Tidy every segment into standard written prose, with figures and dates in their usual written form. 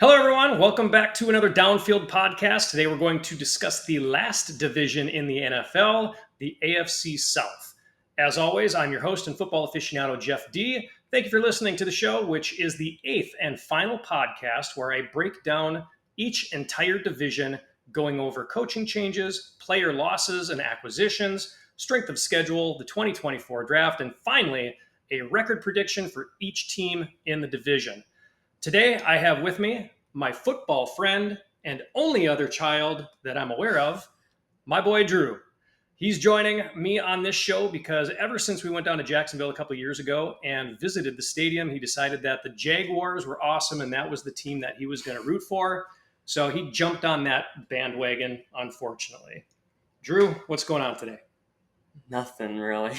Hello, everyone. Welcome back to another Downfield podcast. Today, we're going to discuss the last division in the NFL, the AFC South. As always, I'm your host and football aficionado, Jeff D. Thank you for listening to the show, which is the eighth and final podcast where I break down each entire division, going over coaching changes, player losses and acquisitions, strength of schedule, the 2024 draft, and finally, a record prediction for each team in the division. Today, I have with me my football friend and only other child that I'm aware of, my boy Drew. He's joining me on this show because ever since we went down to Jacksonville a couple of years ago and visited the stadium, he decided that the Jaguars were awesome and that was the team that he was going to root for. So he jumped on that bandwagon, unfortunately. Drew, what's going on today? Nothing really.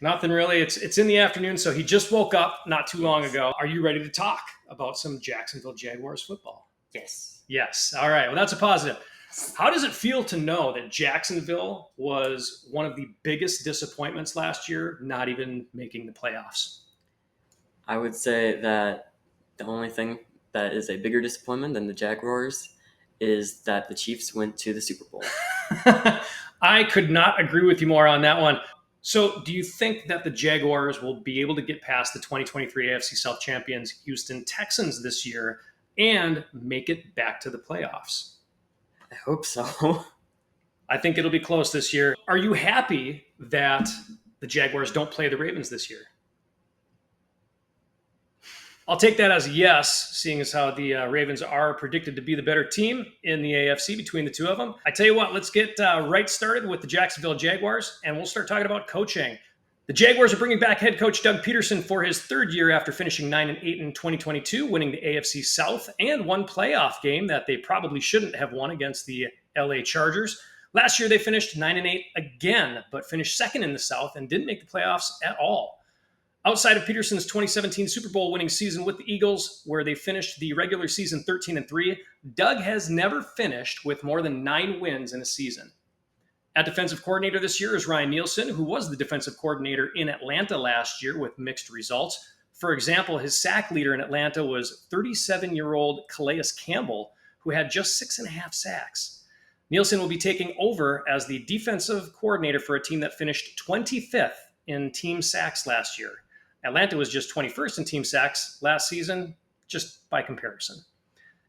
Nothing really. It's in the afternoon, so he just woke up not too long ago. Are you ready to talk about some Jacksonville Jaguars football? Yes. Yes. All right. Well, that's a positive. How does it feel to know that Jacksonville was one of the biggest disappointments last year, not even making the playoffs? I would say that the only thing that is a bigger disappointment than the Jaguars is that the Chiefs went to the Super Bowl. I could not agree with you more on that one. So do you think that the Jaguars will be able to get past the 2023 AFC South champions Houston Texans this year and make it back to the playoffs? I hope so. I think it'll be close this year. Are you happy that the Jaguars don't play the Ravens this year? I'll take that as a yes, seeing as how the Ravens are predicted to be the better team in the AFC between the two of them. I tell you what, let's get right started with the Jacksonville Jaguars, and we'll start talking about coaching. The Jaguars are bringing back head coach Doug Peterson for his third year after finishing 9-8 in 2022, winning the AFC South and one playoff game that they probably shouldn't have won against the LA Chargers. Last year, they finished 9-8 again, but finished second in the South and didn't make the playoffs at all. Outside of Peterson's 2017 Super Bowl winning season with the Eagles, where they finished the regular season 13-3, Doug has never finished with more than 9 wins in a season. At defensive coordinator this year is Ryan Nielsen, who was the defensive coordinator in Atlanta last year with mixed results. For example, his sack leader in Atlanta was 37-year-old Calais Campbell, who had just 6.5 sacks. Nielsen will be taking over as the defensive coordinator for a team that finished 25th in team sacks last year. Atlanta was just 21st in team sacks last season, just by comparison.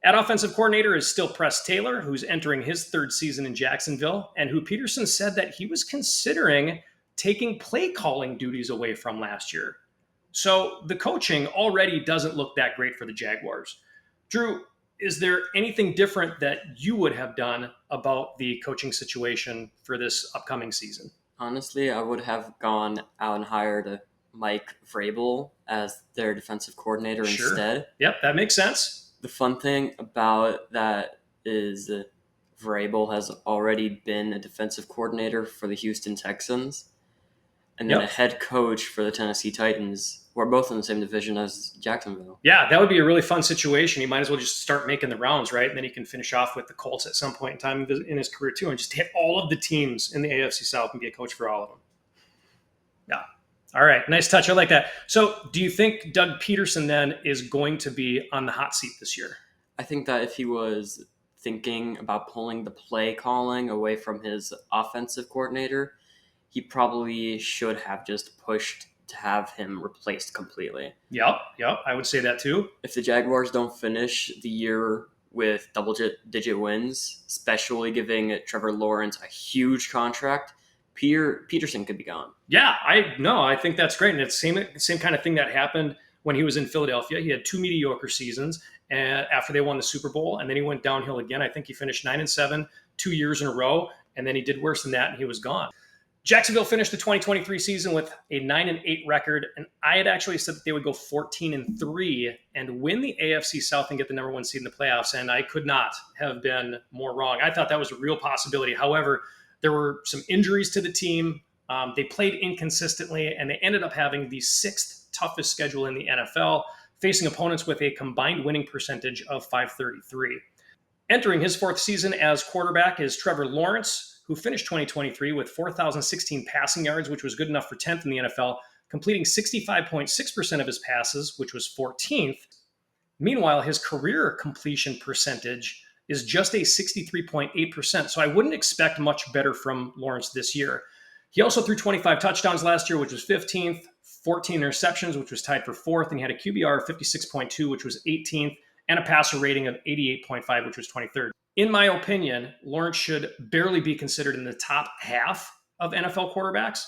At offensive coordinator is still Press Taylor, who's entering his third season in Jacksonville, and who Peterson said that he was considering taking play calling duties away from last year. So the coaching already doesn't look that great for the Jaguars. Drew, is there anything different that you would have done about the coaching situation for this upcoming season? Honestly, I would have gone out and hired Mike Vrabel as their defensive coordinator instead. Yep, that makes sense. The fun thing about that is Vrabel has already been a defensive coordinator for the Houston Texans and then a head coach for the Tennessee Titans, who are both in the same division as Jacksonville. Yeah, that would be a really fun situation. He might as well just start making the rounds, right? And then he can finish off with the Colts at some point in time in his career too and just hit all of the teams in the AFC South and be a coach for all of them. Yeah. All right. Nice touch. I like that. So do you think Doug Peterson then is going to be on the hot seat this year? I think that if he was thinking about pulling the play calling away from his offensive coordinator, he probably should have just pushed to have him replaced completely. Yep. I would say that too. If the Jaguars don't finish the year with double-digit wins, especially giving Trevor Lawrence a huge contract, Peterson could be gone. Yeah, I think that's great. And it's the same kind of thing that happened when he was in Philadelphia. He had 2 mediocre seasons after they won the Super Bowl, and then he went downhill again. I think he finished 9-7 2 years in a row, and then he did worse than that, and he was gone. Jacksonville finished the 2023 season with a 9-8 record, and I had actually said that they would go 14-3 and win the AFC South and get the number 1 seed in the playoffs, and I could not have been more wrong. I thought that was a real possibility. However, there were some injuries to the team. They played inconsistently, and they ended up having the 6th toughest schedule in the NFL, facing opponents with a combined winning percentage of .533. Entering his 4th season as quarterback is Trevor Lawrence, who finished 2023 with 4,016 passing yards, which was good enough for 10th in the NFL, completing 65.6% of his passes, which was 14th. Meanwhile, his career completion percentage is just a 63.8%. So I wouldn't expect much better from Lawrence this year. He also threw 25 touchdowns last year, which was 15th, 14 interceptions, which was tied for fourth, and he had a QBR of 56.2, which was 18th, and a passer rating of 88.5, which was 23rd. In my opinion, Lawrence should barely be considered in the top half of NFL quarterbacks,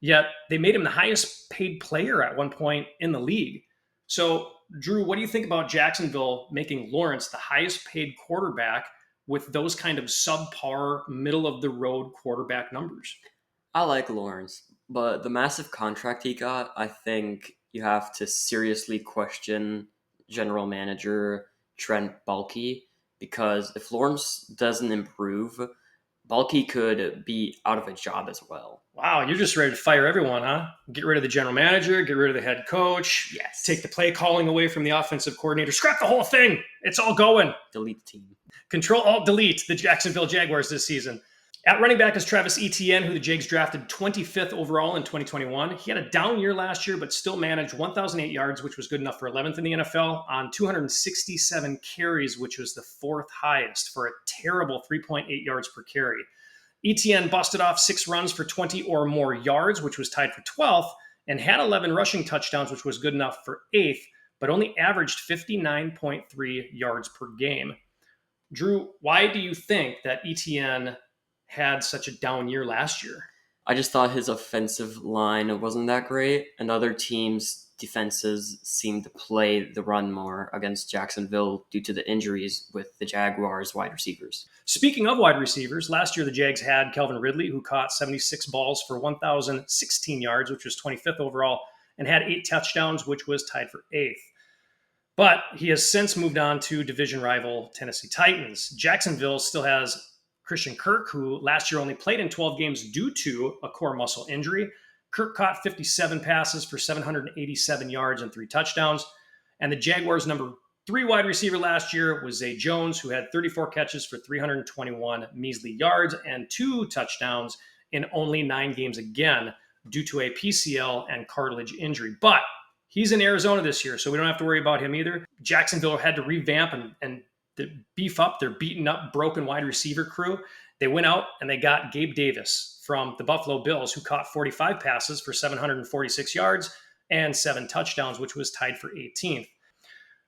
yet they made him the highest paid player at one point in the league. So, Drew, what do you think about Jacksonville making Lawrence the highest paid quarterback with those kind of subpar, middle of the road quarterback numbers? I like Lawrence, but the massive contract he got, I think you have to seriously question general manager Trent Baalke, because if Lawrence doesn't improve, Baalke could be out of a job as well. Wow, you're just ready to fire everyone, huh? Get rid of the general manager, get rid of the head coach, Yes. take the play calling away from the offensive coordinator, scrap the whole thing. It's all going. Delete the team. Control, Alt, Delete the Jacksonville Jaguars this season. At running back is Travis Etienne, who the Jags drafted 25th overall in 2021. He had a down year last year, but still managed 1,008 yards, which was good enough for 11th in the NFL, on 267 carries, which was the fourth highest for a terrible 3.8 yards per carry. Etienne busted off 6 runs for 20 or more yards, which was tied for 12th, and had 11 rushing touchdowns, which was good enough for 8th, but only averaged 59.3 yards per game. Drew, why do you think that Etienne had such a down year last year? I just thought his offensive line wasn't that great, and other teams' defenses seemed to play the run more against Jacksonville due to the injuries with the Jaguars' wide receivers. Speaking of wide receivers, last year the Jags had Calvin Ridley, who caught 76 balls for 1,016 yards, which was 25th overall, and had 8 touchdowns, which was tied for 8th. But he has since moved on to division rival Tennessee Titans. Jacksonville still has Christian Kirk, who last year only played in 12 games due to a core muscle injury. Kirk caught 57 passes for 787 yards and 3 touchdowns. And the Jaguars' number 3 wide receiver last year was Zay Jones, who had 34 catches for 321 measly yards and 2 touchdowns in only 9 games again due to a PCL and cartilage injury. But he's in Arizona this year, so we don't have to worry about him either. Jacksonville had to revamp and beef up their beaten up, broken wide receiver crew. They went out and they got Gabe Davis from the Buffalo Bills, who caught 45 passes for 746 yards and 7 touchdowns, which was tied for 18th.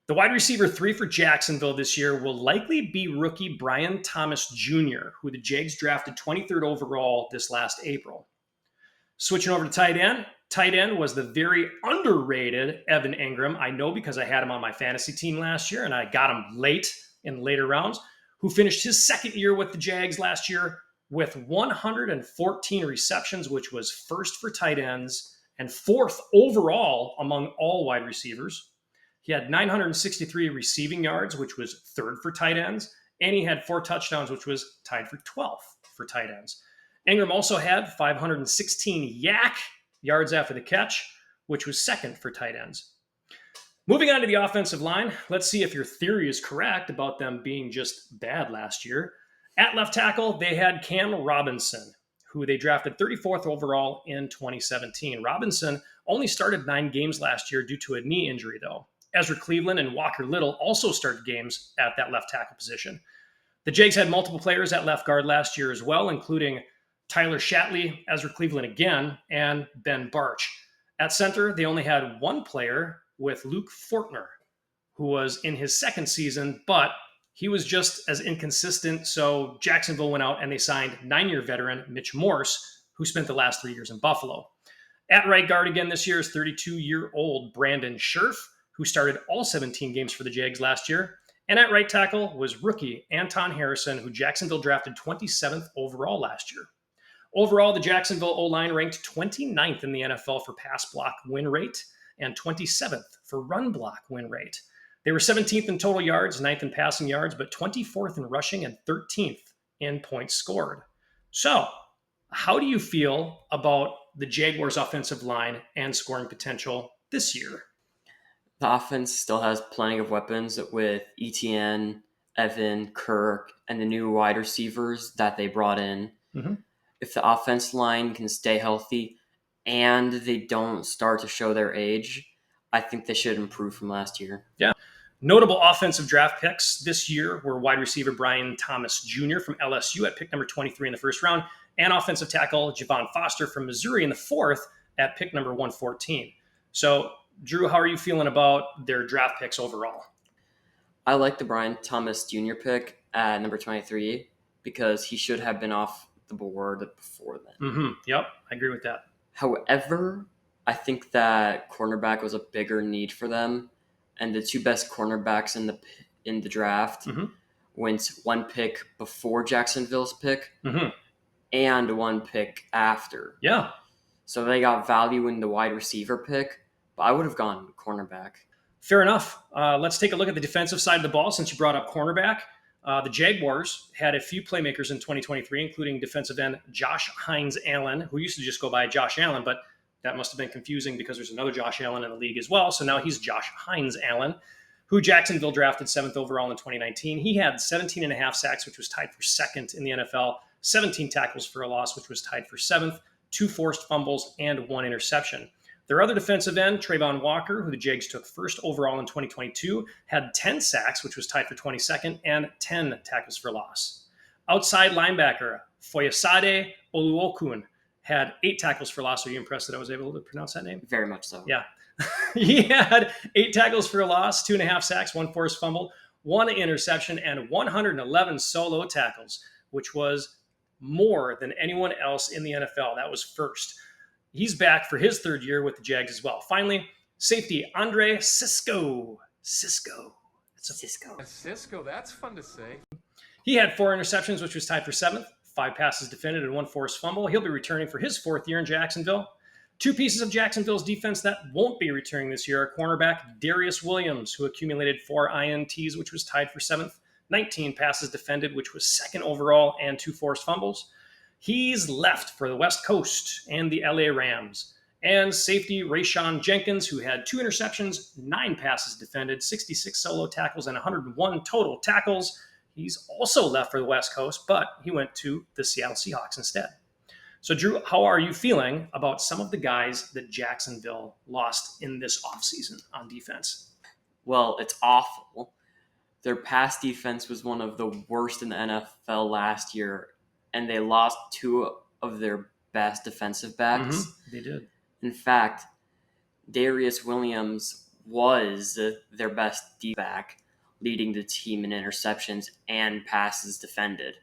The wide receiver 3 for Jacksonville this year will likely be rookie Brian Thomas Jr., who the Jags drafted 23rd overall this last April. Switching over to tight end. Tight end was the very underrated Evan Engram. I know because I had him on my fantasy team last year and I got him late in later rounds, who finished his second year with the Jags last year with 114 receptions, which was first for tight ends and 4th overall among all wide receivers. He had 963 receiving yards, which was 3rd for tight ends, and he had 4 touchdowns, which was tied for 12th for tight ends. Engram also had 516 yak yards after the catch, which was 2nd for tight ends. Moving on to the offensive line, let's see if your theory is correct about them being just bad last year. At left tackle, they had Cam Robinson, who they drafted 34th overall in 2017. Robinson only started 9 games last year due to a knee injury, though. Ezra Cleveland and Walker Little also started games at that left tackle position. The Jags had multiple players at left guard last year as well, including Tyler Shatley, Ezra Cleveland again, and Ben Barch. At center, they only had one player with Luke Fortner, who was in his 2nd season, but he was just as inconsistent, so Jacksonville went out and they signed 9-year veteran Mitch Morse, who spent the last 3 years in Buffalo. At right guard again this year is 32-year-old Brandon Scherf, who started all 17 games for the Jags last year. And at right tackle was rookie Anton Harrison, who Jacksonville drafted 27th overall last year. Overall, the Jacksonville O-line ranked 29th in the NFL for pass block win rate and 27th for run block win rate. They were 17th in total yards, 9th in passing yards, but 24th in rushing and 13th in points scored. So, how do you feel about the Jaguars' offensive line and scoring potential this year? The offense still has plenty of weapons with Etienne, Evan, Kirk, and the new wide receivers that they brought in. Mm-hmm. If the offense line can stay healthy and they don't start to show their age, I think they should improve from last year. Yeah. Notable offensive draft picks this year were wide receiver Brian Thomas Jr. from LSU at pick number 23 in the first round, and offensive tackle Javon Foster from Missouri in the fourth at pick number 114. So, Drew, how are you feeling about their draft picks overall? I like the Brian Thomas Jr. pick at number 23 because he should have been off the board before then. Yep, I agree with that. However, I think that cornerback was a bigger need for them, and the two best cornerbacks in the draft went one pick before Jacksonville's pick and one pick after. Yeah. So they got value in the wide receiver pick, but I would have gone cornerback. Fair enough. Let's take a look at the defensive side of the ball since you brought up cornerback. The Jaguars had a few playmakers in 2023, including defensive end Josh Hines Allen, who used to just go by Josh Allen, but that must have been confusing because there's another Josh Allen in the league as well. So now he's Josh Hines Allen, who Jacksonville drafted 7th overall in 2019. He had 17 and a half sacks, which was tied for second in the NFL, 17 tackles for a loss, which was tied for 7th, 2 forced fumbles, and 1 interception. Their other defensive end, Trayvon Walker, who the Jags took 1st overall in 2022, had 10 sacks, which was tied for 22nd, and 10 tackles for loss. Outside linebacker, Foyesade Oluokun had 8 tackles for loss. Are you impressed that I was able to pronounce that name? Very much so. Yeah. He had 8 tackles for a loss, 2.5 sacks, 1 forced fumble, 1 interception, and 111 solo tackles, which was more than anyone else in the NFL. That was first. He's back for his 3rd year with the Jags as well. Finally, safety Andre Cisco. Cisco, that's fun to say. He had 4 interceptions, which was tied for 7th, 5 passes defended, and 1 forced fumble. He'll be returning for his 4th year in Jacksonville. 2 pieces of Jacksonville's defense that won't be returning this year are cornerback Darius Williams, who accumulated 4 INTs, which was tied for 7th, 19 passes defended, which was 2nd overall, and 2 forced fumbles. He's left for the West Coast and the LA Rams. And safety Rayshon Jenkins, who had 2 interceptions, 9 passes defended, 66 solo tackles, and 101 total tackles. He's also left for the West Coast, but he went to the Seattle Seahawks instead. So, Drew, how are you feeling about some of the guys that Jacksonville lost in this offseason on defense? Well, it's awful. Their pass defense was one of the worst in the NFL last year, and they lost 2 of their best defensive backs. They did. In fact, Darius Williams was their best D-back, leading the team in interceptions and passes defended.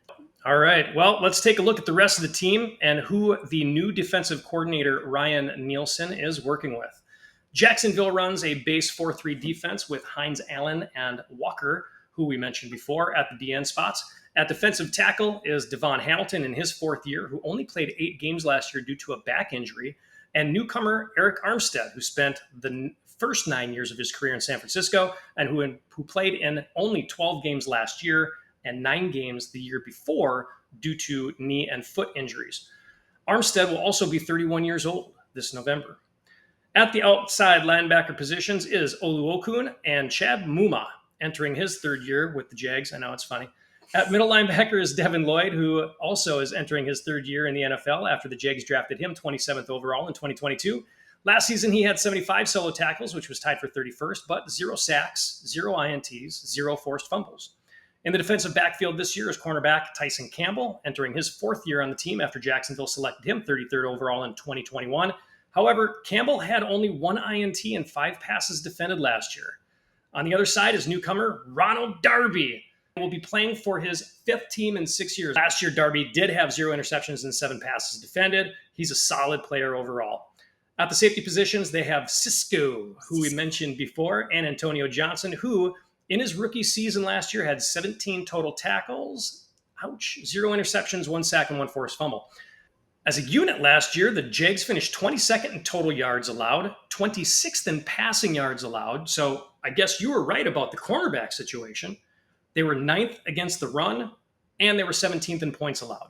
All right. Well, let's take a look at the rest of the team and who the new defensive coordinator, Ryan Nielsen, is working with. Jacksonville runs a base 4-3 defense with Hines Allen and Walker, who we mentioned before, at the DN spots. At defensive tackle is Devon Hamilton in his 4th year, who only played 8 games last year due to a back injury, and newcomer Eric Armstead, who spent the first 9 years of his career in San Francisco and who played in only 12 games last year and 9 games the year before due to knee and foot injuries. Armstead will also be 31 years old this November. At the outside linebacker positions is Oluokun and Chad Muma, entering his 3rd year with the Jags. I know it's funny. At middle linebacker is Devin Lloyd, who also is entering his 3rd year in the NFL after the Jags drafted him 27th overall in 2022. Last season, he had 75 solo tackles, which was tied for 31st, but 0 sacks, 0 INTs, 0 forced fumbles. In the defensive backfield this year is cornerback Tyson Campbell, entering his 4th year on the team after Jacksonville selected him 33rd overall in 2021. However, Campbell had only 1 INT and 5 passes defended last year. On the other side is newcomer Ronald Darby, who will be playing for his 5th team in 6 years. Last year, Darby did have 0 interceptions and 7 passes defended. He's a solid player overall. At the safety positions, they have Cisco, who we mentioned before, and Antonio Johnson, who in his rookie season last year had 17 total tackles, 0 interceptions, 1 sack, and 1 forced fumble. As a unit last year, the Jags finished 22nd in total yards allowed, 26th in passing yards allowed. So I guess you were right about the cornerback situation. They were 9th against the run, and they were 17th in points allowed.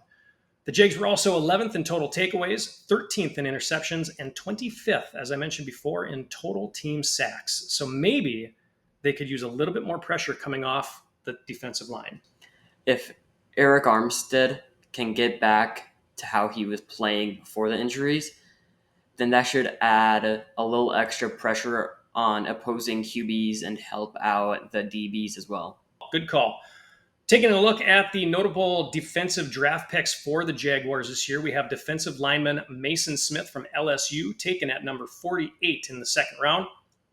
The Jags were also 11th in total takeaways, 13th in interceptions, and 25th, as I mentioned before, in total team sacks. So maybe they could use a little bit more pressure coming off the defensive line. If Eric Armstead can get back to how he was playing before the injuries, then that should add a little extra pressure on opposing QBs and help out the DBs as well. Good call. Taking a look at the notable defensive draft picks for the Jaguars this year, we have defensive lineman Mason Smith from LSU, taken at number 48 in the second round.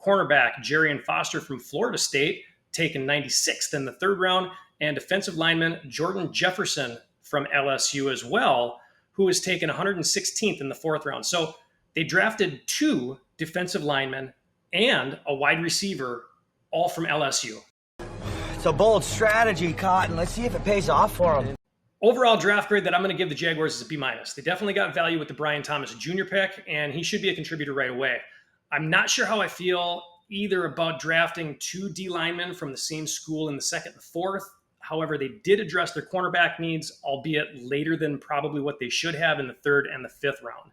Cornerback Jarian Foster from Florida State, taken 96th in the third round. And defensive lineman Jordan Jefferson from LSU as well, who was taken 116th in the fourth round. So they drafted 2 defensive linemen and a wide receiver, all from LSU. It's a bold strategy, Cotton. Let's see if it pays off for them. Overall draft grade that I'm going to give the Jaguars is a B-. They definitely got value with the Brian Thomas Jr. pick, and he should be a contributor right away. I'm not sure how I feel either about drafting 2 D linemen from the same school in the second and fourth. However, they did address their cornerback needs, albeit later than probably what they should have in the third and the fifth round.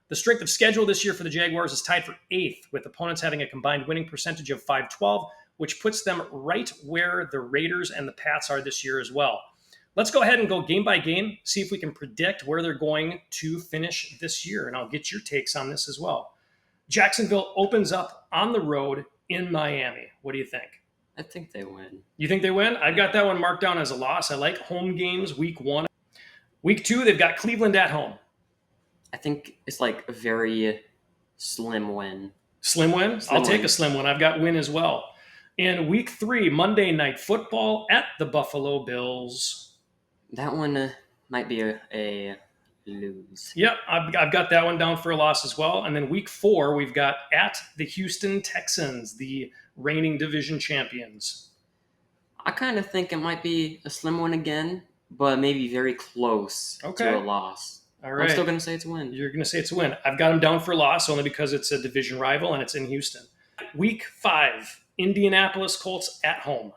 The strength of schedule this year for the Jaguars is tied for 8th, with opponents having a combined winning percentage of .512, which puts them right where the Raiders and the Pats are this year as well. Let's go ahead and go game by game, see if we can predict where they're going to finish this year, and I'll get your takes on this as well. Jacksonville opens up on the road in Miami. What do you think? I think they win. You think they win? I've got that one marked down as a loss. I like home games week 1. Week 2, they've got Cleveland at home. I think it's like a very slim win. Slim win? I'll take a slim win. I've got win as well. In week 3, Monday Night Football at the Buffalo Bills. That one might be a lose. Yep, I've got that one down for a loss as well. And then week 4, we've got at the Houston Texans, the reigning division champions. I kind of think it might be a slim win again, but maybe very close to a loss. All right. I'm still going to say it's a win. You're going to say it's a win. I've got them down for a loss only because it's a division rival and it's in Houston. Week 5, Indianapolis Colts at home.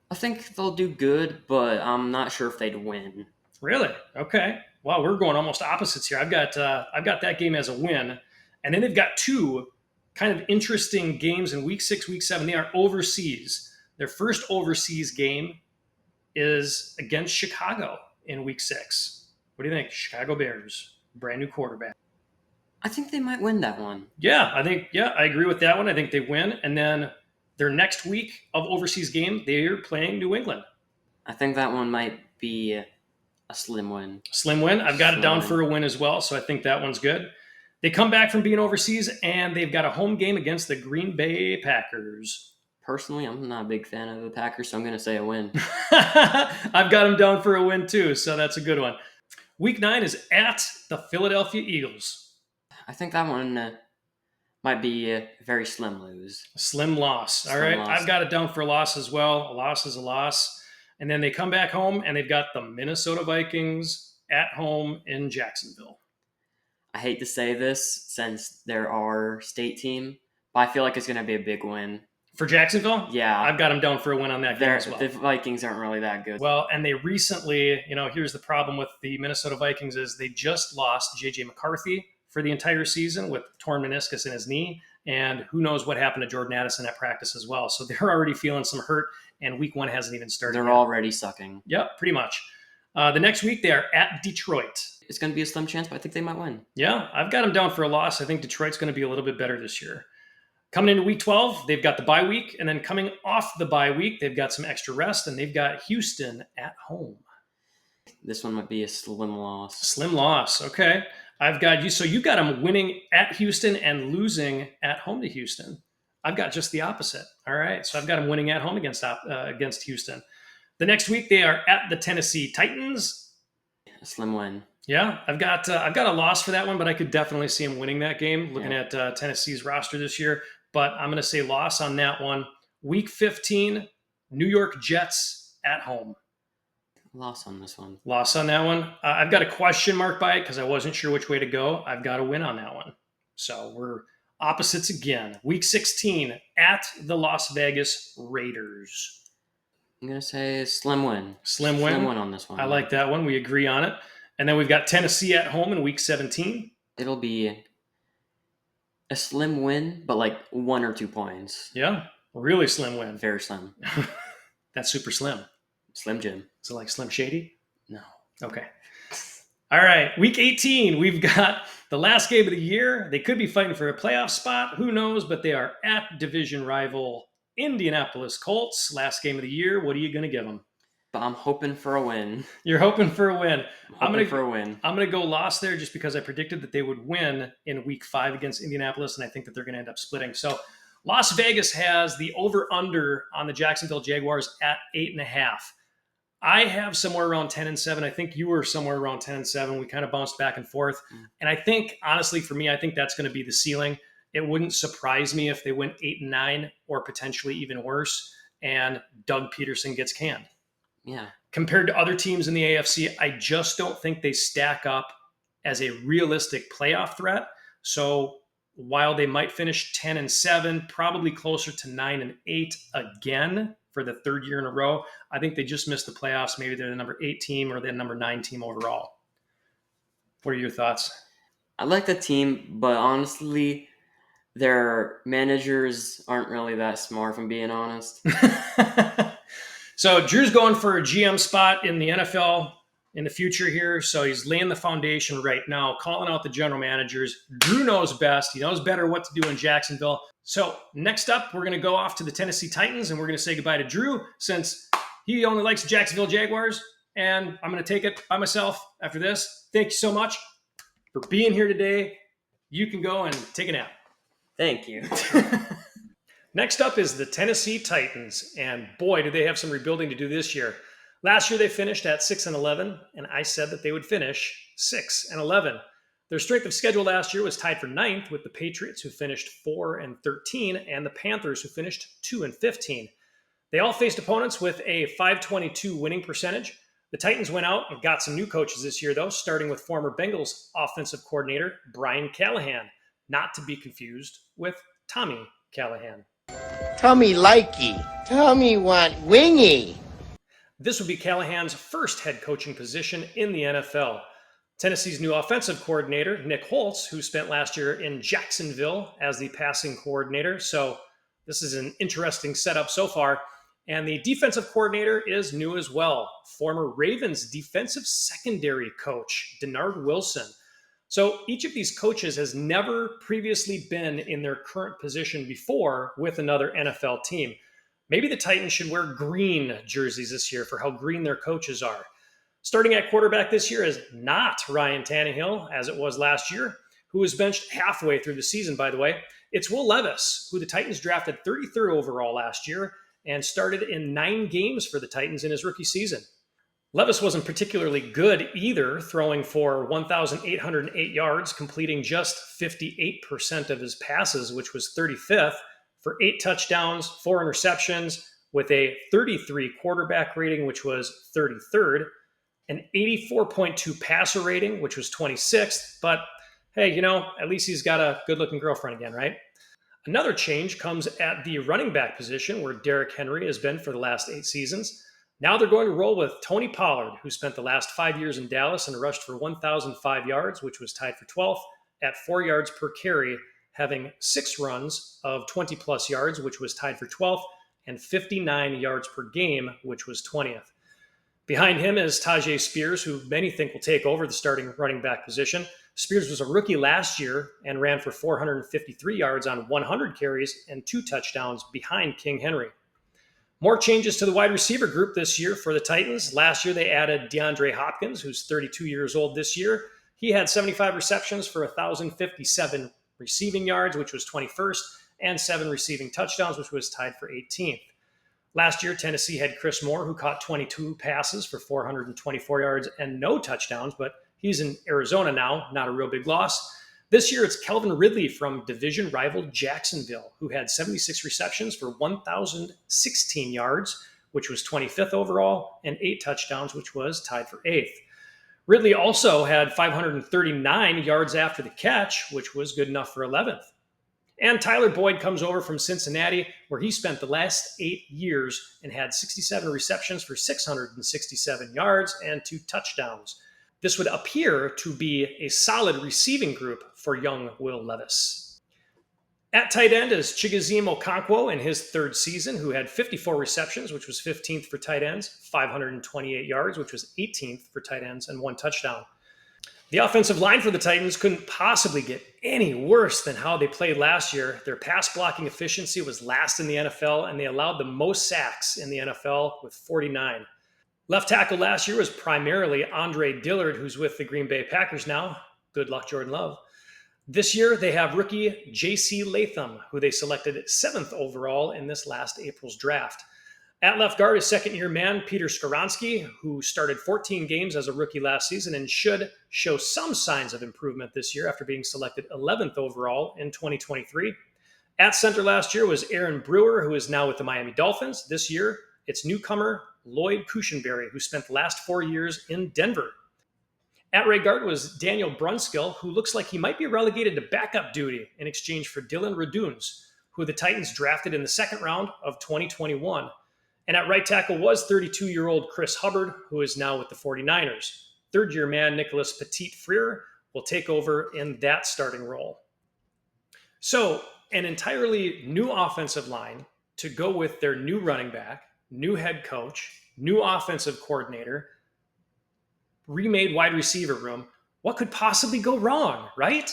I think they'll do good, but I'm not sure if they'd win. Really? Okay. Wow, we're going almost opposites here. I've got that game as a win, and then they've got 2 kind of interesting games in week 6, week 7. They are overseas. Their first overseas game is against Chicago in week 6. What do you think? Chicago Bears, brand new quarterback. I think they might win that one. Yeah, I agree with that one. I think they win. And then their next week of overseas game, they're playing New England. I think that one might be a slim win. Slim win. I've got it down for a win as well, so I think that one's good. They come back from being overseas, and they've got a home game against the Green Bay Packers. Personally, I'm not a big fan of the Packers, so I'm going to say a win. I've got them down for a win too, so that's a good one. Week 9 is at the Philadelphia Eagles. I think that one might be a very slim lose. Slim loss. All right. I've got it down for a loss as well. A loss is a loss. And then they come back home, and they've got the Minnesota Vikings at home in Jacksonville. I hate to say this since they're our state team, but I feel like it's going to be a big win. For Jacksonville? Yeah. I've got them down for a win on that game as well. The Vikings aren't really that good. Well, and they recently, here's the problem with the Minnesota Vikings is they just lost J.J. McCarthy for the entire season with torn meniscus in his knee. And who knows what happened to Jordan Addison at practice as well. So they're already feeling some hurt, and week 1 hasn't even started They're yet. already sucking. Yep, pretty much. The next week, they are at Detroit. It's going to be a slim chance, but I think they might win. Yeah, I've got them down for a loss. I think Detroit's going to be a little bit better this year. Coming into week 12, they've got the bye week, and then coming off the bye week, they've got some extra rest, and they've got Houston at home. This one might be a slim loss. Slim loss, okay. I've got you. So you got them winning at Houston and losing at home to Houston. I've got just the opposite. All right, so I've got them winning at home against Houston. The next week, they are at the Tennessee Titans. A slim win. Yeah, I've got a loss for that one, but I could definitely see them winning that game. Looking at Tennessee's roster this year, but I'm going to say loss on that one. Week 15, New York Jets at home. Loss on this one. Loss on that one. I've got a question mark by it because I wasn't sure which way to go. I've got a win on that one. So we're opposites again. Week 16, at the Las Vegas Raiders. I'm going to say slim win. Slim win. Slim win on this one. I like that one. We agree on it. And then we've got Tennessee at home in week 17. It'll be a slim win, but like 1 or 2 points. Yeah, really slim win. Very slim. That's super slim. Slim Jim. Is it like Slim Shady? No. Okay. All right, week 18, we've got the last game of the year. They could be fighting for a playoff spot. Who knows? But they are at division rival Indianapolis Colts. Last game of the year. What are you going to give them? But I'm hoping for a win. You're hoping for a win. I'm hoping for a win. I'm going to go loss there just because I predicted that they would win in week 5 against Indianapolis, and I think that they're going to end up splitting. So Las Vegas has the over-under on the Jacksonville Jaguars at 8.5. I have somewhere around 10-7. I think you were somewhere around 10-7. We kind of bounced back and forth. And I think, honestly, for me, I think that's going to be the ceiling. It wouldn't surprise me if they went 8-9 or potentially even worse, and Doug Peterson gets canned. Yeah. Compared to other teams in the AFC, I just don't think they stack up as a realistic playoff threat. So while they might finish 10-7, probably closer to 9-8 again for the third year in a row, I think they just missed the playoffs. Maybe they're the number 8 team or the number 9 team overall. What are your thoughts? I like the team, but honestly, their managers aren't really that smart, if I'm being honest. So Drew's going for a GM spot in the NFL in the future here. So he's laying the foundation right now, calling out the general managers. Drew knows best. He knows better what to do in Jacksonville. So next up, we're going to go off to the Tennessee Titans, and we're going to say goodbye to Drew since he only likes the Jacksonville Jaguars. And I'm going to take it by myself after this. Thank you so much for being here today. You can go and take a nap. Thank you. Next up is the Tennessee Titans, and boy, do they have some rebuilding to do this year. Last year they finished at 6-11, and I said that they would finish 6-11. Their strength of schedule last year was tied for 9th with the Patriots, who finished 4-13, and the Panthers, who finished 2-15. They all faced opponents with a .522 winning percentage. The Titans went out and got some new coaches this year, though, starting with former Bengals offensive coordinator Brian Callahan, not to be confused with Tommy Callahan. Tommy likey. Tommy want wingy. This would be Callahan's first head coaching position in the NFL. Tennessee's new offensive coordinator, Nick Holtz, who spent last year in Jacksonville as the passing coordinator. So this is an interesting setup so far. And the defensive coordinator is new as well. Former Ravens defensive secondary coach, Denard Wilson. So each of these coaches has never previously been in their current position before with another NFL team. Maybe the Titans should wear green jerseys this year for how green their coaches are. Starting at quarterback this year is not Ryan Tannehill, as it was last year, who was benched halfway through the season, by the way. It's Will Levis, who the Titans drafted 33rd overall last year and started in 9 games for the Titans in his rookie season. Levis wasn't particularly good either, throwing for 1,808 yards, completing just 58% of his passes, which was 35th, for 8 touchdowns, 4 interceptions, with a 33 quarterback rating, which was 33rd, an 84.2 passer rating, which was 26th. But hey, at least he's got a good-looking girlfriend again, right? Another change comes at the running back position, where Derrick Henry has been for the last 8 seasons. Now they're going to roll with Tony Pollard, who spent the last 5 years in Dallas and rushed for 1,005 yards, which was tied for 12th at 4 yards per carry, having 6 runs of 20-plus yards, which was tied for 12th, and 59 yards per game, which was 20th. Behind him is Tajay Spears, who many think will take over the starting running back position. Spears was a rookie last year and ran for 453 yards on 100 carries and 2 touchdowns behind King Henry. More changes to the wide receiver group this year for the Titans. Last year, they added DeAndre Hopkins, who's 32 years old this year. He had 75 receptions for 1,057 receiving yards, which was 21st, and 7 receiving touchdowns, which was tied for 18th. Last year, Tennessee had Chris Moore, who caught 22 passes for 424 yards and no touchdowns, but he's in Arizona now, not a real big loss. This year, it's Calvin Ridley from division rival Jacksonville, who had 76 receptions for 1,016 yards, which was 25th overall, and 8 touchdowns, which was tied for 8th. Ridley also had 539 yards after the catch, which was good enough for 11th. And Tyler Boyd comes over from Cincinnati, where he spent the last 8 years and had 67 receptions for 667 yards and 2 touchdowns. This would appear to be a solid receiving group for young Will Levis. At tight end is Chigoziem Okonkwo in his 3rd season, who had 54 receptions, which was 15th for tight ends, 528 yards, which was 18th for tight ends, and 1 touchdown. The offensive line for the Titans couldn't possibly get any worse than how they played last year. Their pass blocking efficiency was last in the NFL, and they allowed the most sacks in the NFL with 49. Left tackle last year was primarily Andre Dillard, who's with the Green Bay Packers now. Good luck, Jordan Love. This year, they have rookie J.C. Latham, who they selected 7th overall in this last April's draft. At left guard is second-year man Peter Skoronski, who started 14 games as a rookie last season and should show some signs of improvement this year after being selected 11th overall in 2023. At center last year was Aaron Brewer, who is now with the Miami Dolphins. This year, it's newcomer Lloyd Cushenberry, who spent the last 4 years in Denver. At right guard was Daniel Brunskill, who looks like he might be relegated to backup duty in exchange for Dylan Raduns, who the Titans drafted in the second round of 2021. And at right tackle was 32-year-old Chris Hubbard, who is now with the 49ers. Third-year man Nicholas Petit-Frere will take over in that starting role. So, an entirely new offensive line to go with their new running back, new head coach, new offensive coordinator, remade wide receiver room. What could possibly go wrong, right?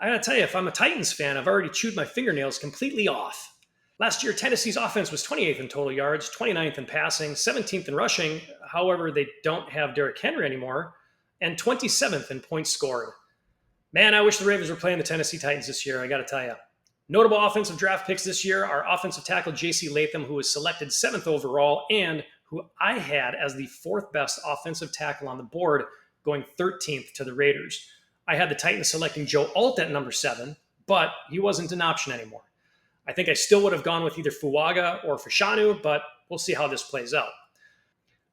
I gotta tell you, if I'm a Titans fan, I've already chewed my fingernails completely off. Last year, Tennessee's offense was 28th in total yards, 29th in passing, 17th in rushing. However, they don't have Derrick Henry anymore, and 27th in points scored. Man, I wish the Ravens were playing the Tennessee Titans this year, I got to tell you. Notable offensive draft picks this year are offensive tackle J.C. Latham, who was selected 7th overall, and who I had as the 4th best offensive tackle on the board, going 13th to the Raiders. I had the Titans selecting Joe Alt at number 7, but he wasn't an option anymore. I think I still would have gone with either Fuaga or Fashanu, but we'll see how this plays out.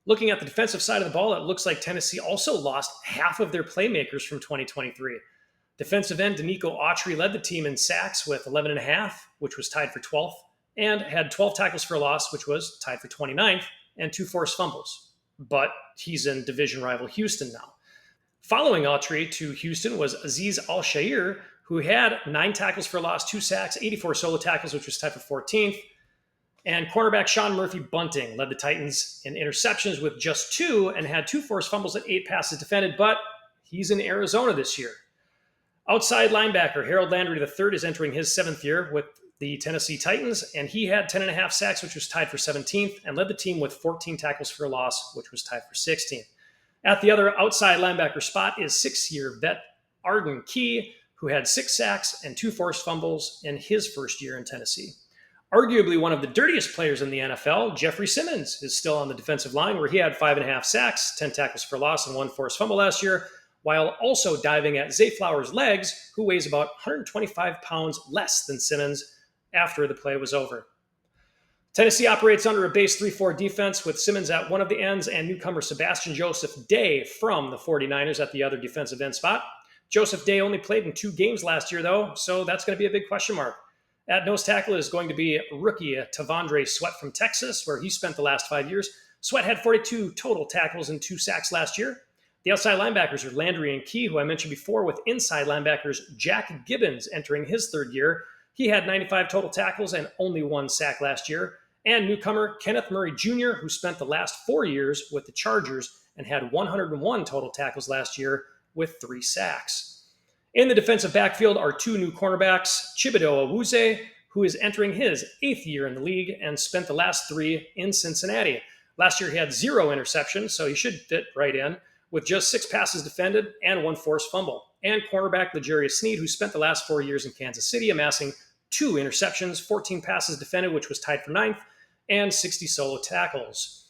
Looking at the defensive side of the ball, it looks like Tennessee also lost half of their playmakers from 2023. Defensive end Danico Autry led the team in sacks with 11.5, which was tied for 12th, and had 12 tackles for a loss, which was tied for 29th, and 2 forced fumbles. But he's in division rival Houston now. Following Autry to Houston was Azeez Al-Shair, who had 9 tackles for a loss, 2 sacks, 84 solo tackles, which was tied for 14th. And cornerback Sean Murphy-Bunting led the Titans in interceptions with just 2 and had 2 forced fumbles and 8 passes defended, but he's in Arizona this year. Outside linebacker Harold Landry III is entering his 7th year with the Tennessee Titans, and he had 10.5 sacks, which was tied for 17th, and led the team with 14 tackles for a loss, which was tied for 16th. At the other outside linebacker spot is 6-year vet Arden Key, who had 6 sacks and 2 forced fumbles in his first year in Tennessee. Arguably one of the dirtiest players in the NFL, Jeffrey Simmons, is still on the defensive line, where he had 5.5 sacks, 10 tackles for loss, and 1 forced fumble last year, while also diving at Zay Flowers' legs, who weighs about 125 pounds less than Simmons after the play was over. Tennessee operates under a base 3-4 defense with Simmons at one of the ends and newcomer Sebastian Joseph Day from the 49ers at the other defensive end spot. Joseph Day only played in 2 games last year, though, so that's going to be a big question mark. At nose tackle is going to be rookie Tavondre Sweat from Texas, where he spent the last 5 years. Sweat had 42 total tackles and 2 sacks last year. The outside linebackers are Landry and Key, who I mentioned before, with inside linebackers Jack Gibbons entering his 3rd year. He had 95 total tackles and only 1 sack last year. And newcomer Kenneth Murray Jr., who spent the last 4 years with the Chargers and had 101 total tackles last year with 3 sacks. In the defensive backfield are 2 new cornerbacks, Chibudo Awuzie, who is entering his 8th year in the league and spent the last 3 in Cincinnati. Last year he had 0 interceptions, so he should fit right in, with just 6 passes defended and 1 forced fumble. And cornerback L'Jarius Sneed, who spent the last 4 years in Kansas City, amassing 2 interceptions, 14 passes defended, which was tied for 9th, and 60 solo tackles.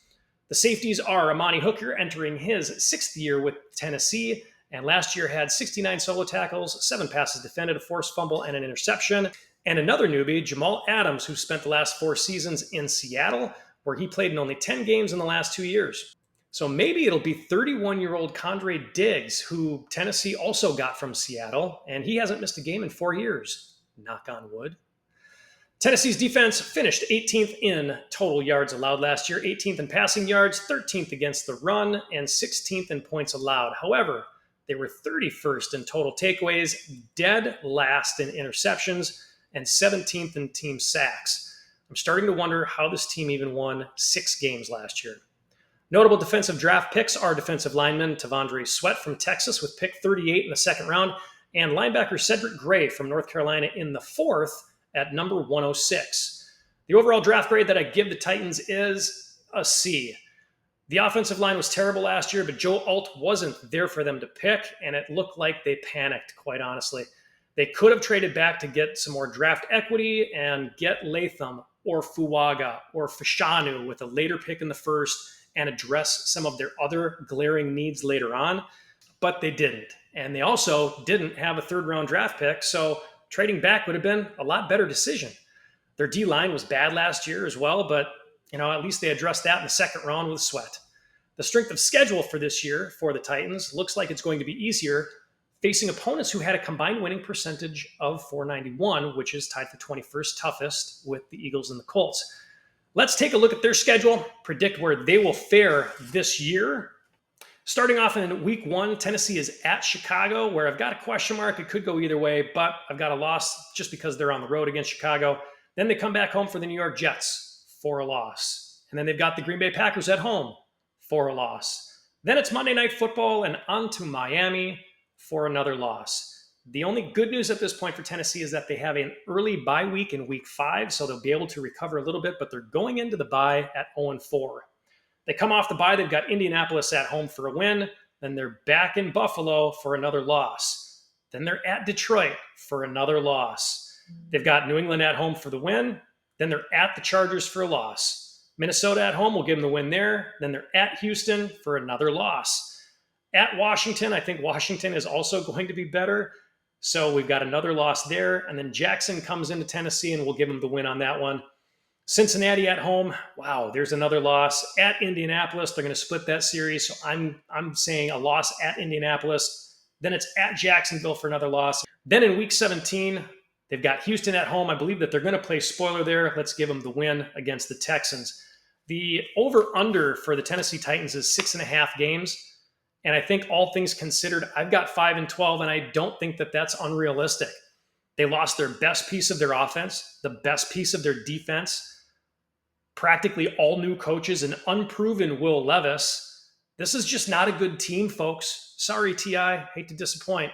The safeties are Amani Hooker, entering his 6th year with Tennessee, and last year had 69 solo tackles, 7 passes defended, a forced fumble, and an interception. And another newbie, Jamal Adams, who spent the last 4 seasons in Seattle, where he played in only 10 games in the last 2 years. So maybe it'll be 31-year-old Condre Diggs, who Tennessee also got from Seattle, and he hasn't missed a game in 4 years. Knock on wood. Tennessee's defense finished 18th in total yards allowed last year, 18th in passing yards, 13th against the run, and 16th in points allowed. However, they were 31st in total takeaways, dead last in interceptions, and 17th in team sacks. I'm starting to wonder how this team even won 6 games last year. Notable defensive draft picks are defensive lineman Tavondre Sweat from Texas with pick 38 in the second round, and linebacker Cedric Gray from North Carolina in the fourth at number 106. The overall draft grade that I give the Titans is a C. The offensive line was terrible last year, but Joe Alt wasn't there for them to pick, and it looked like they panicked, quite honestly. They could have traded back to get some more draft equity and get Latham or Fuaga or Fashanu with a later pick in the first and address some of their other glaring needs later on, but they didn't. And they also didn't have a third-round draft pick, so trading back would have been a lot better decision. Their D-line was bad last year as well, but at least they addressed that in the second round with Sweat. The strength of schedule for this year for the Titans looks like it's going to be easier, facing opponents who had a combined winning percentage of 491, which is tied for 21st toughest with the Eagles and the Colts. Let's take a look at their schedule, predict where they will fare this year. Starting off in week 1, Tennessee is at Chicago, where I've got a question mark. It could go either way, but I've got a loss just because they're on the road against Chicago. Then they come back home for the New York Jets for a loss. And then they've got the Green Bay Packers at home for a loss. Then it's Monday Night Football and on to Miami for another loss. The only good news at this point for Tennessee is that they have an early bye week in week 5, so they'll be able to recover a little bit, but they're going into the bye at 0-4. They come off the bye, they've got Indianapolis at home for a win, then they're back in Buffalo for another loss. Then they're at Detroit for another loss. They've got New England at home for the win, then they're at the Chargers for a loss. Minnesota at home will give them the win there, then they're at Houston for another loss. At Washington, I think Washington is also going to be better. So we've got another loss there. And then Jackson comes into Tennessee and we'll give them the win on that one. Cincinnati at home. Wow, there's another loss. At Indianapolis, they're going to split that series. So I'm saying a loss at Indianapolis. Then it's at Jacksonville for another loss. Then in week 17, they've got Houston at home. I believe that they're going to play spoiler there. Let's give them the win against the Texans. The over-under for the Tennessee Titans is 6.5 games. And I think all things considered, I've got 5-12, and I don't think that that's unrealistic. They lost their best piece of their offense, the best piece of their defense, practically all new coaches, and unproven Will Levis. This is just not a good team, folks. Sorry, T.I. Hate to disappoint.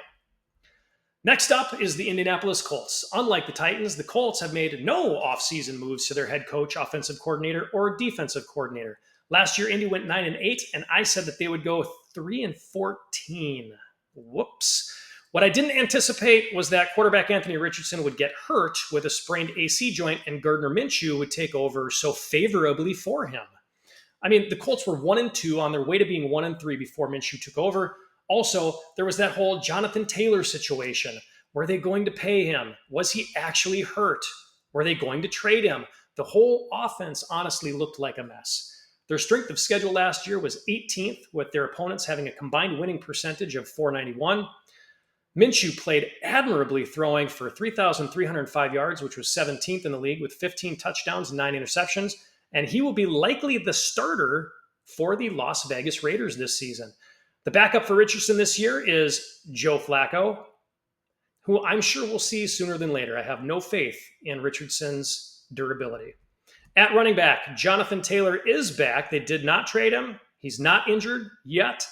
Next up is the Indianapolis Colts. Unlike the Titans, the Colts have made no offseason moves to their head coach, offensive coordinator, or defensive coordinator. Last year, Indy went 9-8, and I said that they would go 3-14. Whoops. What I didn't anticipate was that quarterback Anthony Richardson would get hurt with a sprained AC joint, and Gardner Minshew would take over so favorably for him. I mean, the Colts were 1-2 on their way to being 1-3 before Minshew took over. Also, there was that whole Jonathan Taylor situation. Were they going to pay him? Was he actually hurt? Were they going to trade him? The whole offense honestly looked like a mess. Their strength of schedule last year was 18th, with their opponents having a combined winning percentage of 491. Minshew played admirably, throwing for 3,305 yards, which was 17th in the league, with 15 touchdowns and 9 interceptions. And he will be likely the starter for the Las Vegas Raiders this season. The backup for Richardson this year is Joe Flacco, who I'm sure we'll see sooner than later. I have no faith in Richardson's durability. At running back, Jonathan Taylor is back. They did not trade him. He's not injured yet.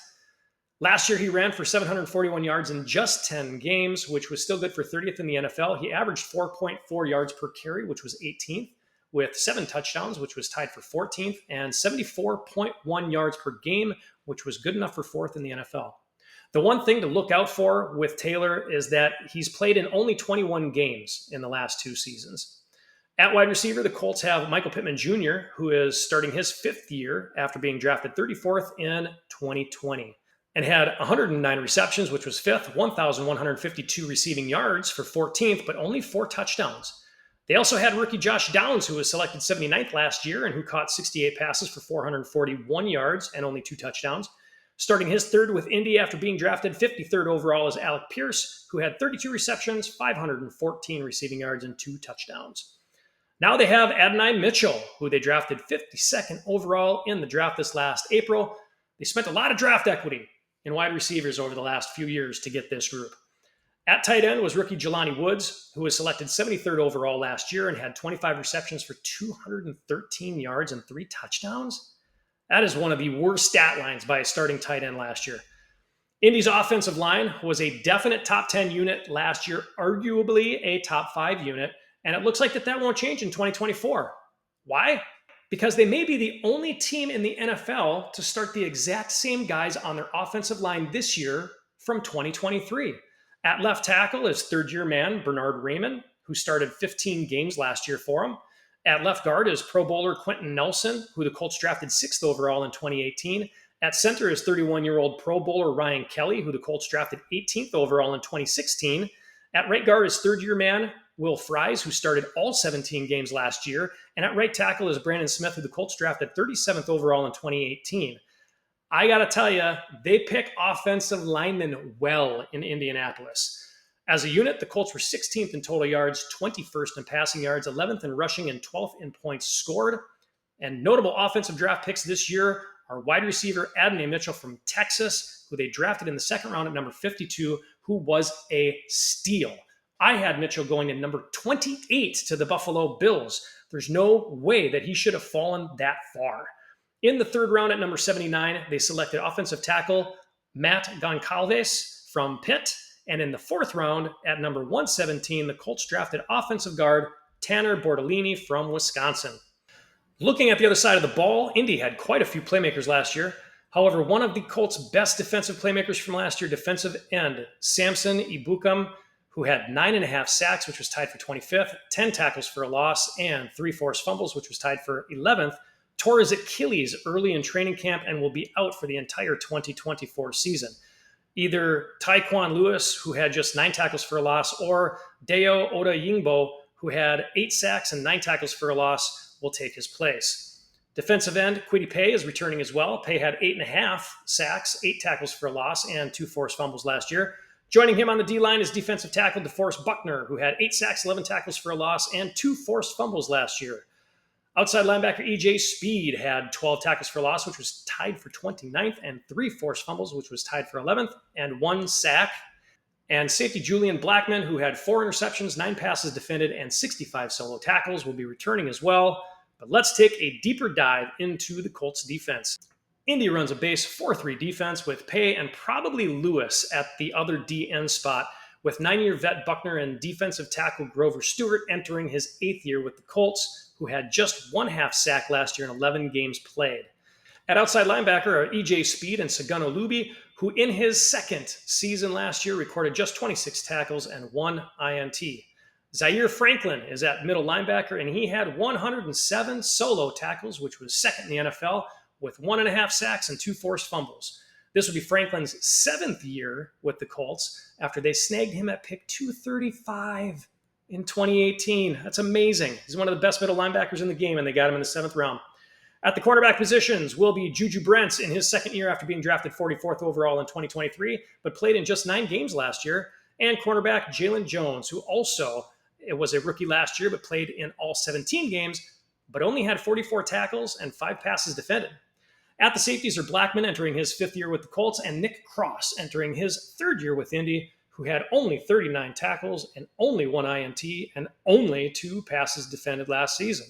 Last year, he ran for 741 yards in just 10 games, which was still good for 30th in the NFL. He averaged 4.4 yards per carry, which was 18th, with 7 touchdowns, which was tied for 14th, and 74.1 yards per game, which was good enough for 4th in the NFL. The one thing to look out for with Taylor is that he's played in only 21 games in the last 2 seasons. At wide receiver, the Colts have Michael Pittman Jr., who is starting his 5th year after being drafted 34th in 2020, and had 109 receptions, which was 5th, 1,152 receiving yards for 14th, but only 4 touchdowns. They also had rookie Josh Downs, who was selected 79th last year and who caught 68 passes for 441 yards and only 2 touchdowns. Starting his 3rd with Indy after being drafted 53rd overall is Alec Pierce, who had 32 receptions, 514 receiving yards, and 2 touchdowns. Now they have Adonai Mitchell, who they drafted 52nd overall in the draft this last April. They spent a lot of draft equity in wide receivers over the last few years to get this group. At tight end was rookie Jelani Woods, who was selected 73rd overall last year and had 25 receptions for 213 yards and 3 touchdowns. That is one of the worst stat lines by a starting tight end last year. Indy's offensive line was a definite top 10 unit last year, arguably a top 5 unit, and it looks like that won't change in 2024. Why? Because they may be the only team in the NFL to start the exact same guys on their offensive line this year from 2023. At left tackle is third-year man Bernard Raymond, who started 15 games last year for him. At left guard is Pro Bowler Quentin Nelson, who the Colts drafted 6th overall in 2018. At center is 31-year-old Pro Bowler Ryan Kelly, who the Colts drafted 18th overall in 2016. At right guard is third-year man Will Fries, who started all 17 games last year. And at right tackle is Brandon Smith, who the Colts drafted 37th overall in 2018. I got to tell you, they pick offensive linemen well in Indianapolis. As a unit, the Colts were 16th in total yards, 21st in passing yards, 11th in rushing, and 12th in points scored. And notable offensive draft picks this year are wide receiver Adonai Mitchell from Texas, who they drafted in the second round at number 52, who was a steal. I had Mitchell going in number 28 to the Buffalo Bills. There's no way that he should have fallen that far. In the third round at number 79, they selected offensive tackle Matt Goncalves from Pitt. And in the fourth round, at number 117, the Colts drafted offensive guard Tanner Bortolini from Wisconsin. Looking at the other side of the ball, Indy had quite a few playmakers last year. However, one of the Colts' best defensive playmakers from last year, defensive end Samson Ebukam, who had 9.5 sacks, which was tied for 25th, 10 tackles for a loss, and 3 forced fumbles, which was tied for 11th, tore his Achilles early in training camp and will be out for the entire 2024 season. Either Taekwon Lewis, who had just 9 tackles for a loss, or Deo Odeyingbo, who had 8 sacks and 9 tackles for a loss, will take his place. Defensive end Kwity Paye is returning as well. Paye had 8.5 sacks, 8 tackles for a loss, and 2 forced fumbles last year. Joining him on the D-line is defensive tackle DeForest Buckner, who had 8 sacks, 11 tackles for a loss, and 2 forced fumbles last year. Outside linebacker E.J. Speed had 12 tackles for loss, which was tied for 29th, and 3 forced fumbles, which was tied for 11th, and 1 sack. And safety Julian Blackman, who had 4 interceptions, 9 passes defended, and 65 solo tackles, will be returning as well. But let's take a deeper dive into the Colts defense. Indy runs a base 4-3 defense with Paye and probably Lewis at the other DN spot, with 9-year vet Buckner and defensive tackle Grover Stewart entering his 8th year with the Colts, who had just 1/2 sack last year in 11 games played. At outside linebacker are E.J. Speed and Sagano Luby, who in his second season last year recorded just 26 tackles and 1 INT. Zaire Franklin is at middle linebacker, and he had 107 solo tackles, which was second in the NFL, with 1.5 sacks and 2 forced fumbles. This would be Franklin's 7th year with the Colts after they snagged him at pick 235 in 2018. That's amazing. He's one of the best middle linebackers in the game, and they got him in the 7th round. At the cornerback positions will be Juju Brents in his second year after being drafted 44th overall in 2023, but played in just 9 games last year, and cornerback Jalen Jones, who also was a rookie last year, but played in all 17 games, but only had 44 tackles and 5 passes defended. At the safeties are Blackman entering his 5th year with the Colts, and Nick Cross entering his 3rd year with Indy, who had only 39 tackles and only 1 INT and only 2 passes defended last season.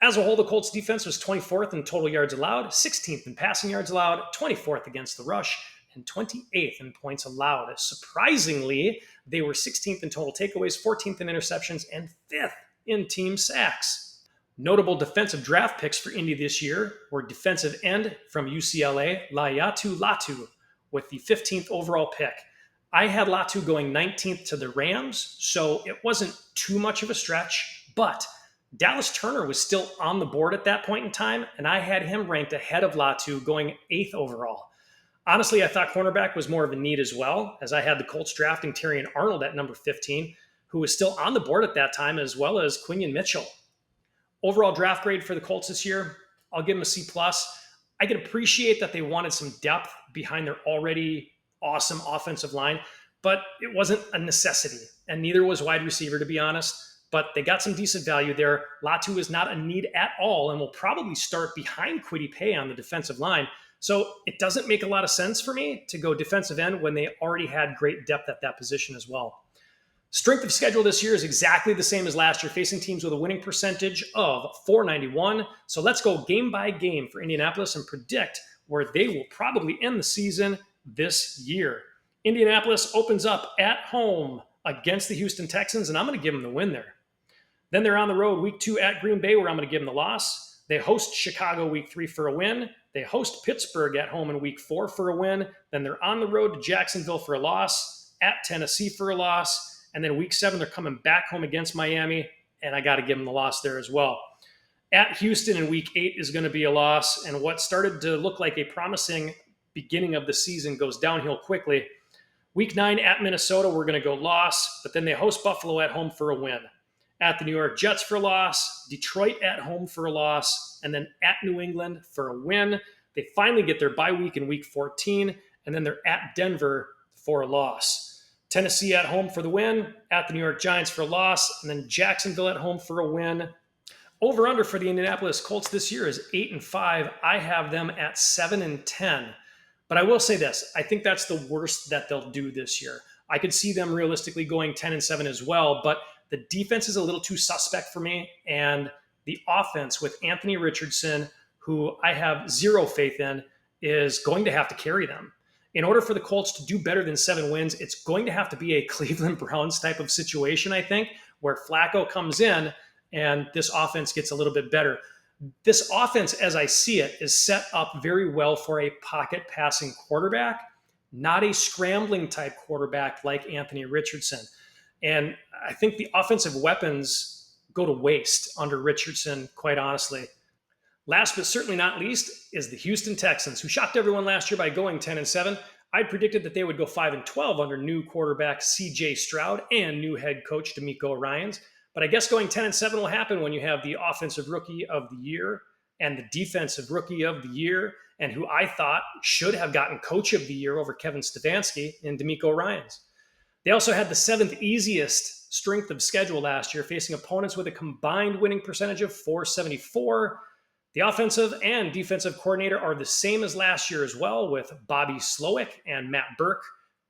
As a whole, the Colts defense was 24th in total yards allowed, 16th in passing yards allowed, 24th against the rush, and 28th in points allowed. Surprisingly, they were 16th in total takeaways, 14th in interceptions, and 5th in team sacks. Notable defensive draft picks for Indy this year were defensive end from UCLA, Laiatu Latu, with the 15th overall pick. I had Latu going 19th to the Rams, so it wasn't too much of a stretch, but Dallas Turner was still on the board at that point in time, and I had him ranked ahead of Latu going 8th overall. Honestly, I thought cornerback was more of a need as well, as I had the Colts drafting Terrion Arnold at number 15, who was still on the board at that time, as well as Quinion Mitchell. Overall draft grade for the Colts this year, I'll give them a C+. I can appreciate that they wanted some depth behind their already awesome offensive line, but it wasn't a necessity, and neither was wide receiver, to be honest. But they got some decent value there. Latu is not a need at all and will probably start behind Kwity Paye on the defensive line. So it doesn't make a lot of sense for me to go defensive end when they already had great depth at that position as well. Strength of schedule this year is exactly the same as last year, facing teams with a winning percentage of .491. So let's go game by game for Indianapolis and predict where they will probably end the season this year. Indianapolis opens up at home against the Houston Texans, and I'm going to give them the win there. Then they're on the road week 2 at Green Bay, where I'm going to give them the loss. They host Chicago week 3 for a win. They host Pittsburgh at home in week 4 for a win. Then they're on the road to Jacksonville for a loss, at Tennessee for a loss. And then week 7, they're coming back home against Miami, and I got to give them the loss there as well. At Houston in week 8 is going to be a loss, and what started to look like a promising beginning of the season goes downhill quickly. Week 9 at Minnesota, we're going to go loss, but then they host Buffalo at home for a win. At the New York Jets for a loss, Detroit at home for a loss, and then at New England for a win. They finally get their bye week in week 14, and then they're at Denver for a loss. Tennessee at home for the win, at the New York Giants for a loss, and then Jacksonville at home for a win. Over-under for the Indianapolis Colts this year is 8-5. I have them at 7-10. But I will say this, I think that's the worst that they'll do this year. I could see them realistically going 10-7 as well, but the defense is a little too suspect for me, and the offense with Anthony Richardson, who I have zero faith in, is going to have to carry them. In order for the Colts to do better than 7 wins, it's going to have to be a Cleveland Browns type of situation, I think, where Flacco comes in and this offense gets a little bit better. This offense, as I see it, is set up very well for a pocket passing quarterback, not a scrambling type quarterback like Anthony Richardson. And I think the offensive weapons go to waste under Richardson, quite honestly. Last but certainly not least is the Houston Texans, who shocked everyone last year by going 10-7. I predicted that they would go 5-12 under new quarterback C.J. Stroud and new head coach DeMeco Ryans. But I guess going 10-7 will happen when you have the offensive rookie of the year and the defensive rookie of the year, and who I thought should have gotten coach of the year over Kevin Stefanski in DeMeco Ryans. They also had the 7th easiest strength of schedule last year, facing opponents with a combined winning percentage of .474. The offensive and defensive coordinator are the same as last year as well, with Bobby Slowick and Matt Burke.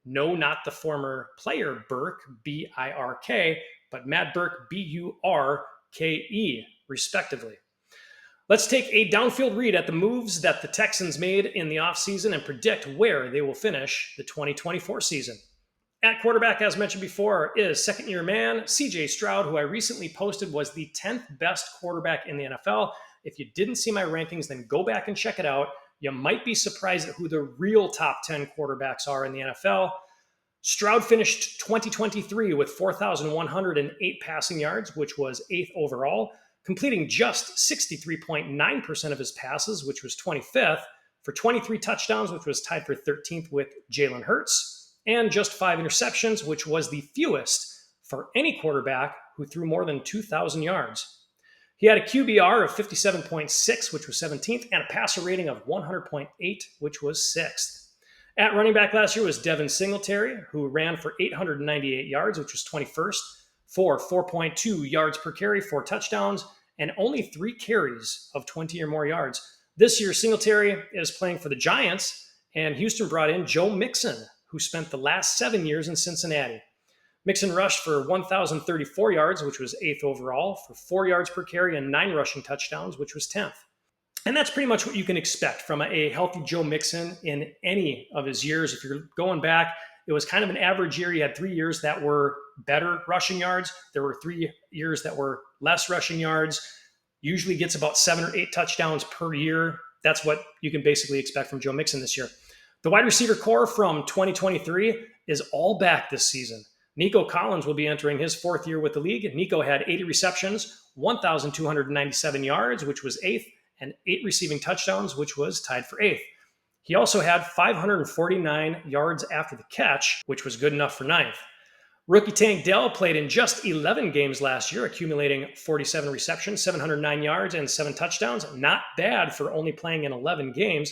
No, not the former player Burke, B-I-R-K, but Matt Burke, B-U-R-K-E, respectively. Let's take a downfield read at the moves that the Texans made in the offseason and predict where they will finish the 2024 season. At quarterback, as mentioned before, is second-year man C.J. Stroud, who I recently posted was the 10th best quarterback in the NFL. If you didn't see my rankings, then go back and check it out. You might be surprised at who the real top 10 quarterbacks are in the NFL. Stroud finished 2023 with 4,108 passing yards, which was 8th overall, completing just 63.9% of his passes, which was 25th, for 23 touchdowns, which was tied for 13th with Jalen Hurts, and just 5 interceptions, which was the fewest for any quarterback who threw more than 2,000 yards. He had a QBR of 57.6, which was 17th, and a passer rating of 100.8, which was 6th. At running back last year was Devin Singletary, who ran for 898 yards, which was 21st, for 4.2 yards per carry, 4 touchdowns, and only 3 carries of 20 or more yards. This year, Singletary is playing for the Giants, and Houston brought in Joe Mixon, who spent the last 7 years in Cincinnati. Mixon rushed for 1,034 yards, which was 8th overall, for 4 yards per carry and 9 rushing touchdowns, which was 10th. And that's pretty much what you can expect from a healthy Joe Mixon in any of his years. If you're going back, it was kind of an average year. You had 3 years that were better rushing yards. There were 3 years that were less rushing yards. Usually gets about 7 or 8 touchdowns per year. That's what you can basically expect from Joe Mixon this year. The wide receiver core from 2023 is all back this season. Nico Collins will be entering his 4th year with the league. Nico had 80 receptions, 1,297 yards, which was 8th, and 8 receiving touchdowns, which was tied for 8th. He also had 549 yards after the catch, which was good enough for 9th. Rookie Tank Dell played in just 11 games last year, accumulating 47 receptions, 709 yards, and 7 touchdowns. Not bad for only playing in 11 games.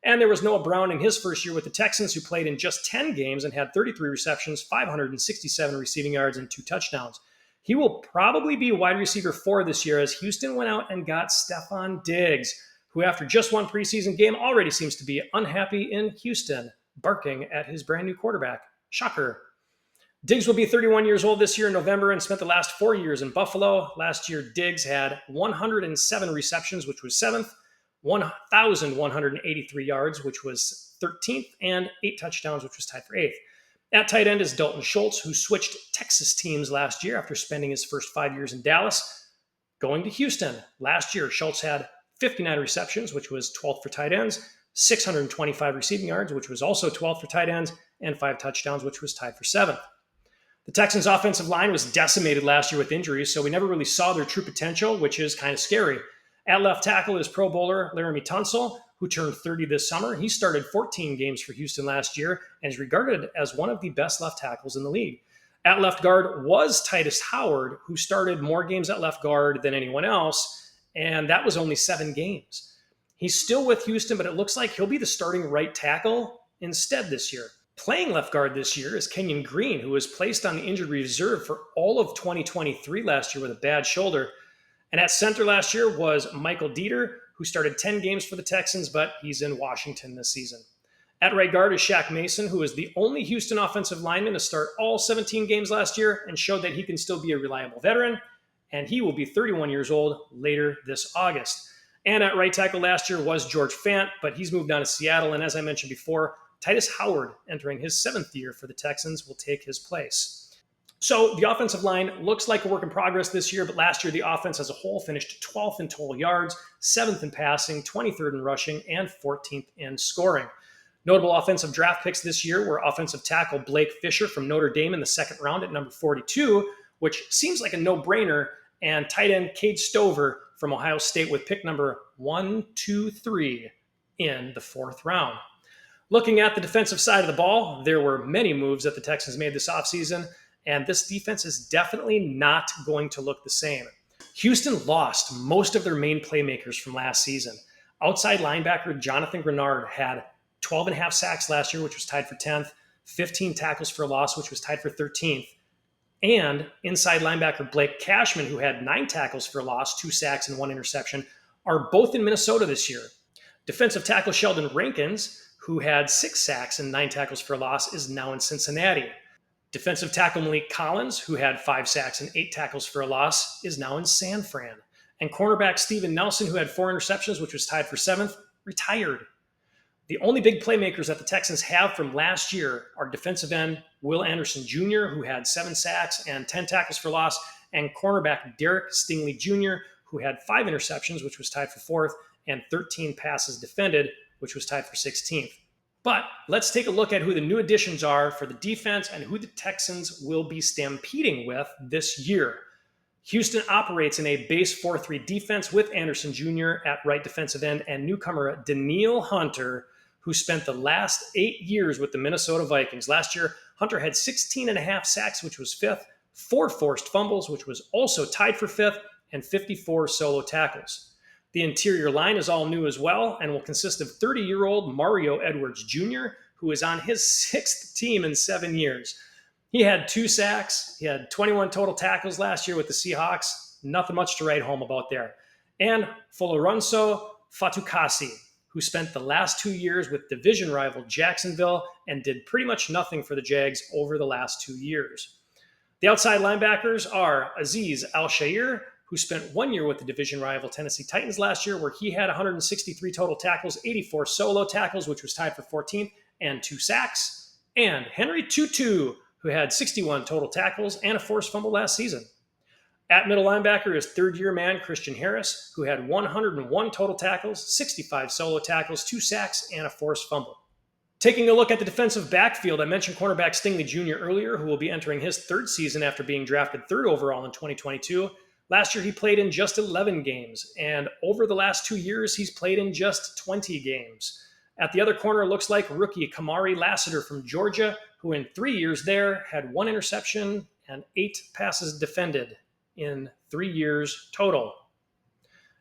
And there was Noah Brown in his first year with the Texans, who played in just 10 games and had 33 receptions, 567 receiving yards, and 2 touchdowns. He will probably be wide receiver 4 this year, as Houston went out and got Stephon Diggs, who after just one preseason game already seems to be unhappy in Houston, barking at his brand new quarterback. Shocker. Diggs will be 31 years old this year in November and spent the last 4 years in Buffalo. Last year, Diggs had 107 receptions, which was 7th, 1,183 yards, which was 13th, and 8 touchdowns, which was tied for 8th. At tight end is Dalton Schultz, who switched Texas teams last year after spending his first 5 years in Dallas, going to Houston. Last year, Schultz had 59 receptions, which was 12th for tight ends, 625 receiving yards, which was also 12th for tight ends, and 5 touchdowns, which was tied for 7th. The Texans' offensive line was decimated last year with injuries, so we never really saw their true potential, which is kind of scary. At left tackle is Pro Bowler Laramie Tunsil, who turned 30 this summer. He started 14 games for Houston last year and is regarded as one of the best left tackles in the league. At left guard was Titus Howard, who started more games at left guard than anyone else, and that was only 7 games. He's still with Houston, but it looks like he'll be the starting right tackle instead this year. Playing left guard this year is Kenyon Green, who was placed on the injured reserve for all of 2023 last year with a bad shoulder. And at center last year was Michael Dieter, who started 10 games for the Texans, but he's in Washington this season. At right guard is Shaq Mason, who is the only Houston offensive lineman to start all 17 games last year and showed that he can still be a reliable veteran, and he will be 31 years old later this August. And at right tackle last year was George Fant, but he's moved on to Seattle, and as I mentioned before, Titus Howard, entering his 7th year for the Texans, will take his place. So the offensive line looks like a work in progress this year, but last year the offense as a whole finished 12th in total yards, 7th in passing, 23rd in rushing, and 14th in scoring. Notable offensive draft picks this year were offensive tackle Blake Fisher from Notre Dame in the 2nd round at number 42, which seems like a no-brainer, and tight end Cade Stover from Ohio State with pick number 123 in the 4th round. Looking at the defensive side of the ball, there were many moves that the Texans made this offseason, and this defense is definitely not going to look the same. Houston lost most of their main playmakers from last season. Outside linebacker Jonathan Grenard had 12.5 sacks last year, which was tied for 10th, 15 tackles for a loss, which was tied for 13th, and inside linebacker Blake Cashman, who had 9 tackles for a loss, 2 sacks, and 1 interception, are both in Minnesota this year. Defensive tackle Sheldon Rankins, who had 6 sacks and 9 tackles for a loss, is now in Cincinnati. Defensive tackle Malik Collins, who had 5 sacks and 8 tackles for a loss, is now in San Fran. And cornerback Steven Nelson, who had 4 interceptions, which was tied for 7th, retired. The only big playmakers that the Texans have from last year are defensive end Will Anderson Jr., who had 7 sacks and 10 tackles for loss, and cornerback Derek Stingley Jr., who had 5 interceptions, which was tied for 4th, and 13 passes defended, which was tied for 16th. But let's take a look at who the new additions are for the defense and who the Texans will be stampeding with this year. Houston operates in a base 4-3 defense with Anderson Jr. at right defensive end and newcomer Danielle Hunter, who spent the last 8 years with the Minnesota Vikings. Last year, Hunter had 16.5 sacks, which was 5th, 4 forced fumbles, which was also tied for 5th, and 54 solo tackles. The interior line is all new as well and will consist of 30-year-old Mario Edwards Jr., who is on his 6th team in 7 years. He had 2 sacks. He had 21 total tackles last year with the Seahawks. Nothing much to write home about there. And Folorunsho Fatukasi, who spent the last 2 years with division rival Jacksonville and did pretty much nothing for the Jags over the last 2 years. The outside linebackers are Azeez Al-Shair, who spent 1 year with the division rival Tennessee Titans last year, where he had 163 total tackles, 84 solo tackles, which was tied for 14th, and 2 sacks. And Henry Tutu, who had 61 total tackles and a forced fumble last season. At middle linebacker is third-year man Christian Harris, who had 101 total tackles, 65 solo tackles, 2 sacks, and a forced fumble. Taking a look at the defensive backfield, I mentioned cornerback Stingley Jr. earlier, who will be entering his 3rd season after being drafted 3rd overall in 2022. Last year, he played in just 11 games, and over the last 2 years, he's played in just 20 games. At the other corner, looks like rookie Kamari Lassiter from Georgia, who in 3 years there had 1 interception and 8 passes defended in 3 years total.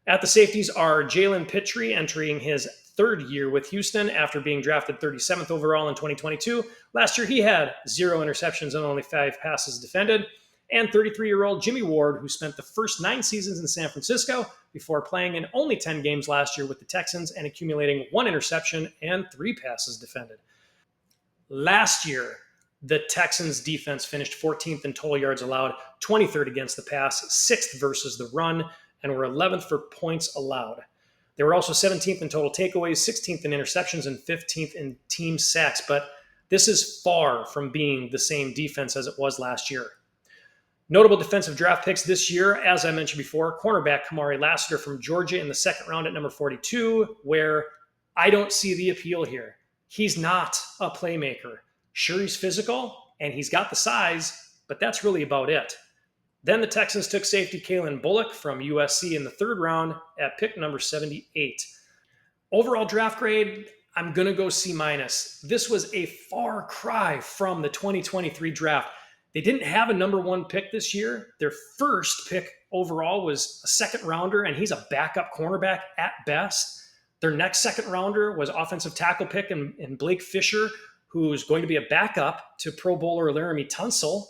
At the safeties are Jalen Pitre, entering his 3rd year with Houston after being drafted 37th overall in 2022. Last year, he had 0 interceptions and only 5 passes defended. And 33-year-old Jimmy Ward, who spent the first 9 seasons in San Francisco before playing in only 10 games last year with the Texans and accumulating 1 interception and 3 passes defended. Last year, The Texans defense finished 14th in total yards allowed, 23rd against the pass, 6th versus the run, and were 11th for points allowed. They were also 17th in total takeaways, 16th in interceptions, and 15th in team sacks. But this is far from being the same defense as it was last year. Notable defensive draft picks this year, as I mentioned before, cornerback Kamari Lassiter from Georgia in the second round at number 42, where I don't see the appeal here. He's not a playmaker. Sure, he's physical, and he's got the size, but that's really about it. Then the Texans took safety Kalen Bullock from USC in the third round at pick number 78. Overall draft grade, I'm going to go C-. This was a far cry from the 2023 draft. They didn't have a number one pick this year. Their first pick overall was a second rounder, and he's a backup cornerback at best. Their next second rounder was offensive tackle pick in Blake Fisher, who's going to be a backup to Pro Bowler Laramie Tunsil.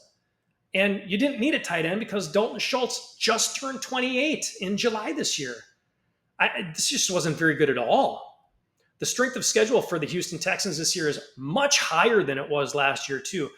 And you didn't need a tight end because Dalton Schultz just turned 28 in July this year. This just wasn't very good at all. The strength of schedule for the Houston Texans this year is much higher than it was last year, too.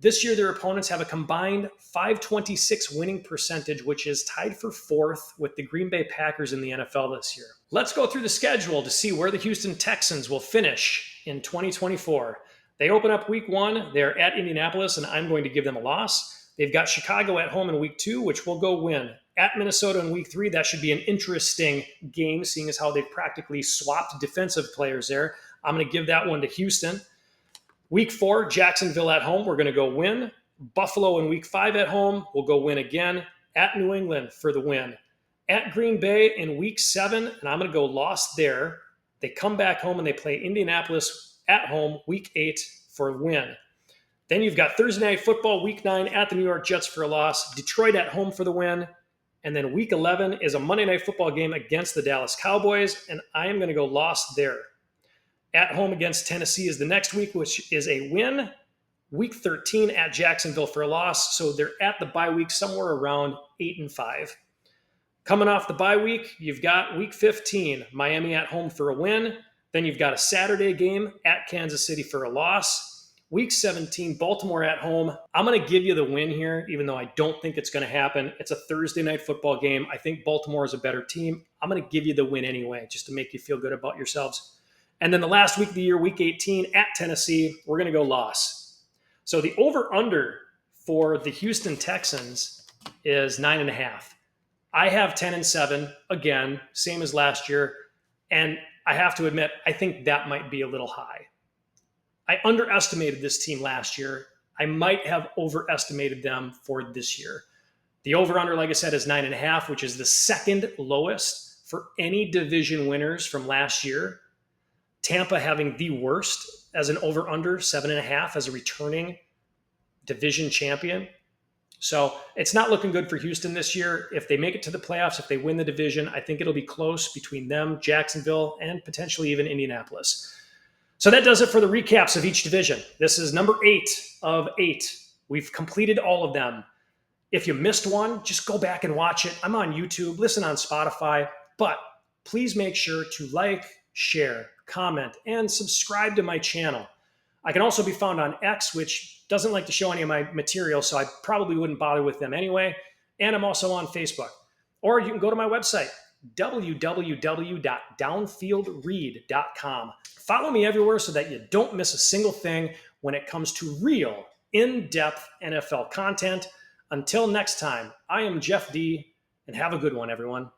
This year, their opponents have a combined .526 winning percentage, which is tied for fourth with the Green Bay Packers in the NFL this year. Let's go through the schedule to see where the Houston Texans will finish in 2024. They open up week 1. They're at Indianapolis, and I'm going to give them a loss. They've got Chicago at home in week 2, which will go win. At Minnesota in week 3, that should be an interesting game, seeing as how they've practically swapped defensive players there. I'm going to give that one to Houston. Week 4, Jacksonville at home, we're going to go win. Buffalo in week 5 at home, we'll go win again. At New England for the win. At Green Bay in week 7, and I'm going to go loss there. They come back home and they play Indianapolis at home, week 8 for a win. Then you've got Thursday Night Football, week 9 at the New York Jets for a loss. Detroit at home for the win. And then week 11 is a Monday Night Football game against the Dallas Cowboys, and I am going to go loss there. At home against Tennessee is the next week, which is a win. Week 13 at Jacksonville for a loss. So they're at the bye week somewhere around 8-5. Coming off the bye week, you've got week 15, Miami at home for a win. Then you've got a Saturday game at Kansas City for a loss. Week 17, Baltimore at home. I'm going to give you the win here, even though I don't think it's going to happen. It's a Thursday night football game. I think Baltimore is a better team. I'm going to give you the win anyway, just to make you feel good about yourselves. And then the last week of the year, week 18 at Tennessee, we're going to go loss. So the over-under for the Houston Texans is 9.5. I have 10-7, again, same as last year. And I have to admit, I think that might be a little high. I underestimated this team last year. I might have overestimated them for this year. The over-under, like I said, is 9.5, which is the second lowest for any division winners from last year. Tampa having the worst as an over-under, 7.5 as a returning division champion. So it's not looking good for Houston this year. If they make it to the playoffs, if they win the division, I think it'll be close between them, Jacksonville, and potentially even Indianapolis. So that does it for the recaps of each division. This is number 8 of 8. We've completed all of them. If you missed one, just go back and watch it. I'm on YouTube, listen on Spotify, but please make sure to like, share, comment, and subscribe to my channel. I can also be found on X, which doesn't like to show any of my material, so I probably wouldn't bother with them anyway. And I'm also on Facebook. Or you can go to my website, www.downfieldread.com. Follow me everywhere so that you don't miss a single thing when it comes to real, in-depth NFL content. Until next time, I am Jeff D, and have a good one, everyone.